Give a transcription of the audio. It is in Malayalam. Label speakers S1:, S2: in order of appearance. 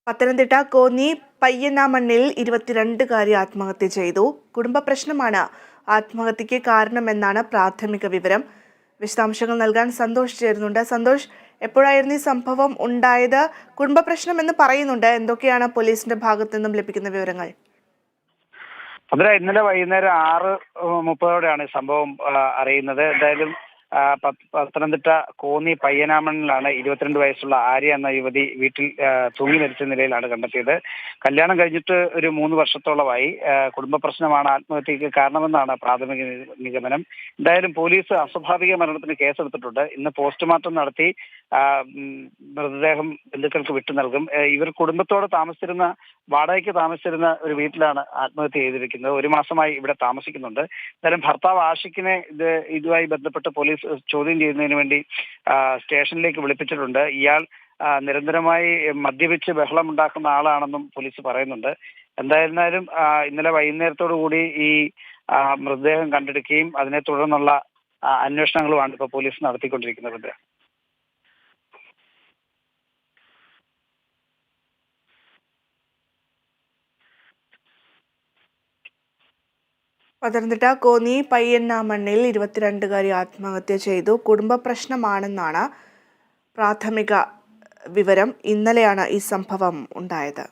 S1: പത്തനംതിട്ട കോന്നി പയ്യനാമണ്ണിൽ 22കാരി ആത്മഹത്യ ചെയ്തു. കുടുംബ പ്രശ്നമാണ് ആത്മഹത്യക്ക് കാരണമെന്നാണ് പ്രാഥമിക വിവരം. വിശദാംശങ്ങൾ നൽകാൻ സന്തോഷ് ചേരുന്നുണ്ട്. സന്തോഷ്, എപ്പോഴായിരുന്നു ഈ സംഭവം ഉണ്ടായത്? കുടുംബ പ്രശ്നം എന്ന് പറയുന്നുണ്ട്. എന്തൊക്കെയാണ് പോലീസിന്റെ ഭാഗത്തു നിന്നും ലഭിക്കുന്ന വിവരങ്ങൾ?
S2: ഇന്നലെ വൈകുന്നേരം 6:30 ഈ സംഭവം അറിയുന്നത്. എന്തായാലും പത്തനംതിട്ട കോന്നി പയ്യനാമണ്ണിലാണ് 22 വയസ്സുള്ള ആര്യ എന്ന യുവതി വീട്ടിൽ തൂങ്ങി മരിച്ച നിലയിലാണ് കണ്ടെത്തിയത്. കല്യാണം കഴിഞ്ഞിട്ട് ഒരു 3 വർഷത്തോളമായി. കുടുംബ പ്രശ്നമാണ് ആത്മഹത്യക്ക് കാരണമെന്നാണ് പ്രാഥമിക നിഗമനം. എന്തായാലും പോലീസ് അസ്വാഭാവിക മരണത്തിന് കേസെടുത്തിട്ടുണ്ട്. ഇന്ന് പോസ്റ്റ്മോർട്ടം നടത്തി മൃതദേഹം ബന്ധുക്കൾക്ക് വിട്ടു നൽകും. ഇവർ കുടുംബത്തോടെ വാടകയ്ക്ക് താമസിച്ചിരുന്ന ഒരു വീട്ടിലാണ് ആത്മഹത്യ ചെയ്തിരിക്കുന്നത്. 1 മാസമായി ഇവിടെ താമസിക്കുന്നുണ്ട്. എന്തായാലും ഭർത്താവ് ആഷിഖിനെ ഇതുമായി ബന്ധപ്പെട്ട് പോലീസ് ചോദ്യം ചെയ്യുന്നതിന് വേണ്ടി സ്റ്റേഷനിലേക്ക് വിളിപ്പിച്ചിട്ടുണ്ട്. ഇയാൾ നിരന്തരമായി മദ്യപിച്ച് ബഹളമുണ്ടാക്കുന്ന ആളാണെന്നും പോലീസ് പറയുന്നുണ്ട്. എന്തായിരുന്നാലും ഇന്നലെ വൈകുന്നേരത്തോടു കൂടി ഈ മൃതദേഹം കണ്ടെടുക്കുകയും അതിനെ തുടർന്നുള്ള അന്വേഷണങ്ങളുമാണ് ഇപ്പോൾ പോലീസ് നടത്തിക്കൊണ്ടിരിക്കുന്നത്.
S1: പത്തനംതിട്ട കോന്നി പയ്യനാമണ്ണിൽ 22കാരി ആത്മഹത്യ ചെയ്തു. കുടുംബ പ്രശ്നമാണെന്നാണ് പ്രാഥമിക വിവരം. ഇന്നലെയാണ് ഈ സംഭവം ഉണ്ടായത്.